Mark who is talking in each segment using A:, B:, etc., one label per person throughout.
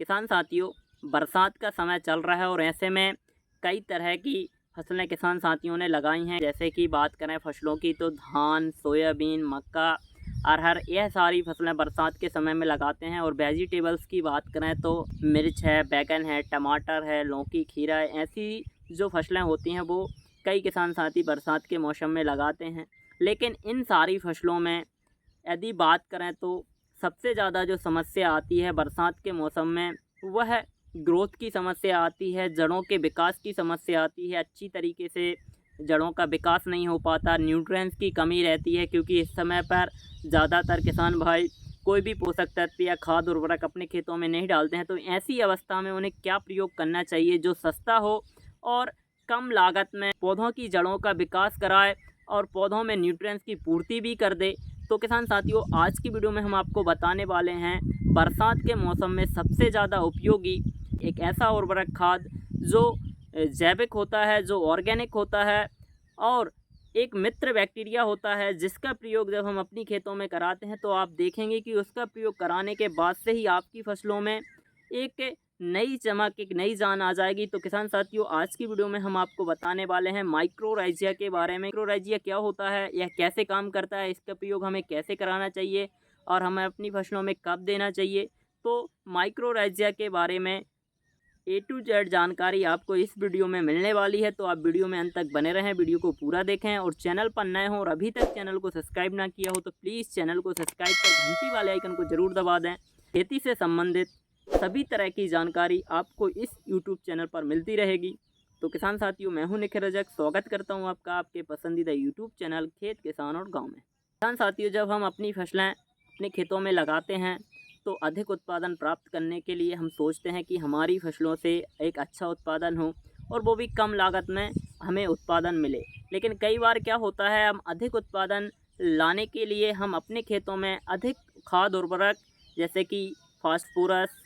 A: किसान साथियों, बरसात का समय चल रहा है और ऐसे में कई तरह की फसलें किसान साथियों ने लगाई हैं। जैसे कि बात करें फसलों की तो धान, सोयाबीन, मक्का, अरहर, यह सारी फसलें बरसात के समय में लगाते हैं। और वेजिटेबल्स की बात करें तो मिर्च है, बैगन है, टमाटर है, लौकी, खीरा है, ऐसी जो फसलें होती हैं वो कई किसान साथी बरसात के मौसम में लगाते हैं। लेकिन इन सारी फसलों में यदि बात करें तो सबसे ज़्यादा जो समस्या आती है बरसात के मौसम में, वह ग्रोथ की समस्या आती है, जड़ों के विकास की समस्या आती है। अच्छी तरीके से जड़ों का विकास नहीं हो पाता, न्यूट्रिएंट्स की कमी रहती है, क्योंकि इस समय पर ज़्यादातर किसान भाई कोई भी पोषक तत्व या खाद उर्वरक अपने खेतों में नहीं डालते हैं। तो ऐसी अवस्था में उन्हें क्या प्रयोग करना चाहिए जो सस्ता हो और कम लागत में पौधों की जड़ों का विकास कराए और पौधों में न्यूट्रिएंट्स की पूर्ति भी कर दे। तो किसान साथियों, आज की वीडियो में हम आपको बताने वाले हैं बरसात के मौसम में सबसे ज़्यादा उपयोगी एक ऐसा उर्वरक खाद जो जैविक होता है, जो ऑर्गेनिक होता है और एक मित्र बैक्टीरिया होता है, जिसका प्रयोग जब हम अपनी खेतों में कराते हैं तो आप देखेंगे कि उसका प्रयोग कराने के बाद से ही आपकी फसलों में एक नई चमक, एक नई जान आ जाएगी। तो किसान साथियों, आज की वीडियो में हम आपको बताने वाले हैं माइक्रोराइजिया के बारे में। माइक्रोराइजिया क्या होता है, यह कैसे काम करता है, इसका प्रयोग हमें कैसे कराना चाहिए और हमें अपनी फसलों में कब देना चाहिए। तो माइक्रोराइजिया के बारे में ए टू जेड जानकारी आपको इस वीडियो में मिलने वाली है। तो आप वीडियो में अंत तक बने रहें, वीडियो को पूरा देखें और चैनल पर नए हों और अभी तक चैनल को सब्सक्राइब ना किया हो तो प्लीज़ चैनल को सब्सक्राइब कर घंटी वाले आइकन को ज़रूर दबा दें। खेती से संबंधित सभी तरह की जानकारी आपको इस यूट्यूब चैनल पर मिलती रहेगी। तो किसान साथियों, मैं हूं निखिल रजक, स्वागत करता हूं आपका आपके पसंदीदा यूट्यूब चैनल खेत, किसान और गाँव में। किसान साथियों, जब हम अपनी फसलें अपने खेतों में लगाते हैं तो अधिक उत्पादन प्राप्त करने के लिए हम सोचते हैं कि हमारी फसलों से एक अच्छा उत्पादन हो और वो भी कम लागत में हमें उत्पादन मिले। लेकिन कई बार क्या होता है, हम अधिक उत्पादन लाने के लिए हम अपने खेतों में अधिक खाद उर्वरक जैसे कि फास्फोरस,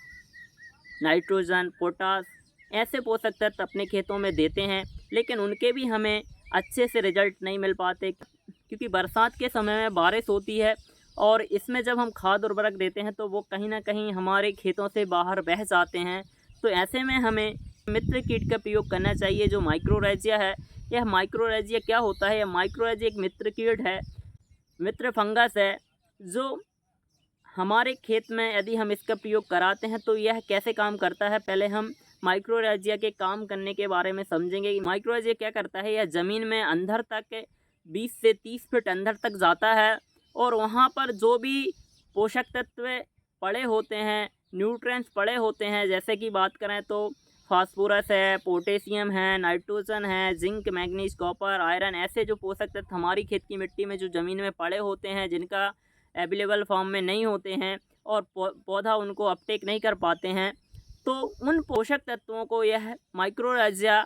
A: नाइट्रोजन, पोटास, ऐसे पोषक तत्व अपने खेतों में देते हैं, लेकिन उनके भी हमें अच्छे से रिजल्ट नहीं मिल पाते, क्योंकि बरसात के समय में बारिश होती है और इसमें जब हम खाद उर्वरक देते हैं तो वो कहीं ना कहीं हमारे खेतों से बाहर बह जाते हैं। तो ऐसे में हमें मित्र कीट का प्रयोग करना चाहिए जो माइक्रोराइजिया है। यह माइक्रोराइजिया क्या होता है, यह माइक्रोराइजिया एक मित्र कीट है, मित्र फंगस है, जो हमारे खेत में यदि हम इसका प्रयोग कराते हैं तो यह कैसे काम करता है। पहले हम माइक्रोराइजिया के काम करने के बारे में समझेंगे कि माइक्रोराइजिया क्या करता है। यह ज़मीन में अंदर तक 20 से 30 फीट अंदर तक जाता है और वहाँ पर जो भी पोषक तत्व पड़े होते हैं, न्यूट्रिएंट्स पड़े होते हैं, जैसे कि बात करें तो फास्फोरस है, पोटेशियम है, नाइट्रोजन है, जिंक, मैग्नीज, कॉपर, आयरन, ऐसे जो पोषक तत्व हमारी खेत की मिट्टी में जो ज़मीन में पड़े होते हैं, जिनका अवेलेबल फॉर्म में नहीं होते हैं और पौधा उनको अपटेक नहीं कर पाते हैं, तो उन पोषक तत्वों को यह माइक्रोराइजिया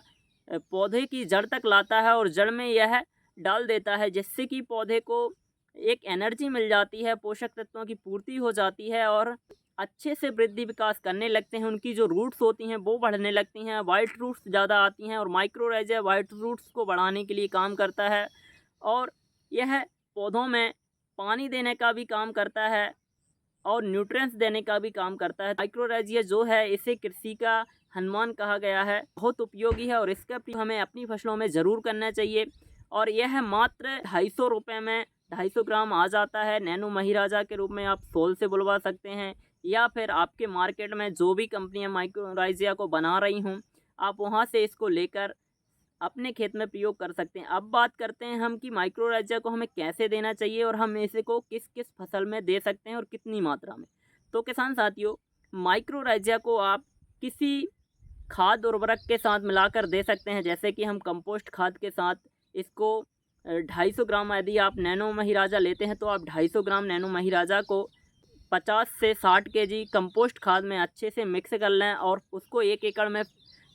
A: पौधे की जड़ तक लाता है और जड़ में यह डाल देता है, जिससे कि पौधे को एक एनर्जी मिल जाती है, पोषक तत्वों की पूर्ति हो जाती है और अच्छे से वृद्धि विकास करने लगते हैं। उनकी जो रूट्स होती हैं वो बढ़ने लगती हैं, वाइट रूट्स ज़्यादा आती हैं और माइक्रोराइजिया वाइट रूट्स को बढ़ाने के लिए काम करता है और यह पौधों में पानी देने का भी काम करता है और न्यूट्रिएंट्स देने का भी काम करता है। माइक्रोराइजिया जो है, इसे कृषि का हनुमान कहा गया है, बहुत उपयोगी है और इसका प्रयोग हमें अपनी फसलों में ज़रूर करना चाहिए। और यह मात्र 250 रुपये में 250 ग्राम आ जाता है। नैनो महिराजा के रूप में आप सोल से बुलवा सकते हैं या फिर आपके मार्केट में जो भी कंपनियां माइक्रोराइजिया को बना रही हूँ, आप वहाँ से इसको लेकर अपने खेत में प्रयोग कर सकते हैं। अब बात करते हैं हम कि माइक्रोराइजिया को हमें कैसे देना चाहिए और हम इसे को किस किस फसल में दे सकते हैं और कितनी मात्रा में। तो किसान साथियों, माइक्रोराइजिया को आप किसी खाद उर्वरक के साथ मिलाकर दे सकते हैं, जैसे कि हम कंपोस्ट खाद के साथ इसको 250 ग्राम, यदि आप नैनो महिराजा लेते हैं तो आप 250 ग्राम नैनो महिराजा को 50 से 60 केजी कंपोस्ट खाद में अच्छे से मिक्स कर लें और उसको 1 एकड़ में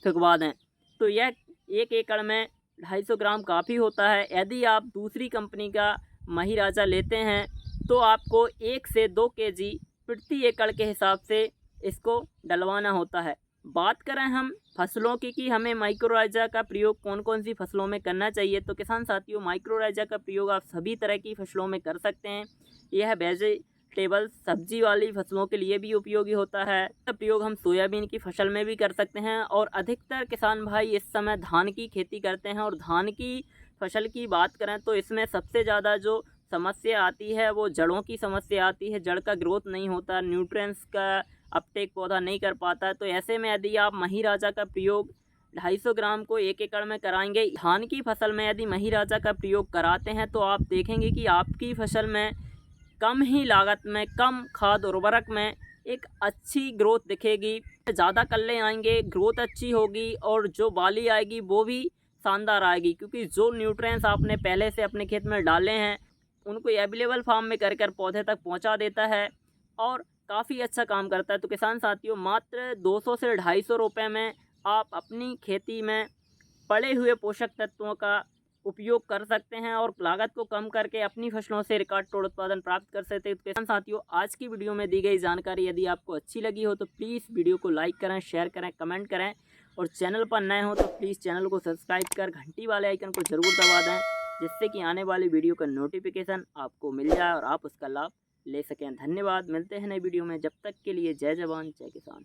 A: फिगवा दें। तो यह 1 एकड़ में 250 ग्राम काफ़ी होता है। यदि आप दूसरी कंपनी का महिराजा लेते हैं तो आपको 1 से 2 केजी प्रति एकड़ के हिसाब से इसको डलवाना होता है। बात करें हम फसलों की कि हमें माइक्रोराइजा का प्रयोग कौन कौन सी फसलों में करना चाहिए, तो किसान साथियों, माइक्रोराइजा का प्रयोग आप सभी तरह की फसलों में कर सकते हैं। यह वेजिटेबल सब्जी वाली फसलों के लिए भी उपयोगी होता है। प्रयोग हम सोयाबीन की फसल में भी कर सकते हैं और अधिकतर किसान भाई इस समय धान की खेती करते हैं। और धान की फसल की बात करें तो इसमें सबसे ज़्यादा जो समस्या आती है वो जड़ों की समस्या आती है। जड़ का ग्रोथ नहीं होता, न्यूट्रिएंट्स का अपटेक पौधा नहीं कर पाता है। तो ऐसे में यदि आप महिराजा का प्रयोग 250 ग्राम को 1 एकड़ में कराएंगे, धान की फसल में यदि महिराजा का प्रयोग कराते हैं तो आप देखेंगे कि आपकी फसल में कम ही लागत में, कम खाद उर्वरक में एक अच्छी ग्रोथ दिखेगी। ज़्यादा कल्ले आएंगे, ग्रोथ अच्छी होगी और जो बाली आएगी वो भी शानदार आएगी, क्योंकि जो न्यूट्रिएंट्स आपने पहले से अपने खेत में डाले हैं उनको अवेलेबल फार्म में कर पौधे तक पहुंचा देता है और काफ़ी अच्छा काम करता है। तो किसान साथियों, मात्र 200 से 250 रुपये में आप अपनी खेती में पड़े हुए पोषक तत्वों का उपयोग कर सकते हैं और लागत को कम करके अपनी फसलों से रिकॉर्ड तोड़ उत्पादन प्राप्त कर सकते हैं। तो किसान साथियों, आज की वीडियो में दी गई जानकारी यदि आपको अच्छी लगी हो तो प्लीज़ वीडियो को लाइक करें, शेयर करें, कमेंट करें और चैनल पर नए हो तो प्लीज़ चैनल को सब्सक्राइब कर घंटी वाले आइकन को ज़रूर दबा दें, जिससे कि आने वाली वीडियो का नोटिफिकेशन आपको मिल जाए और आप उसका लाभ ले सकें। धन्यवाद, मिलते हैं नई वीडियो में। जब तक के लिए जय जवान जय किसान।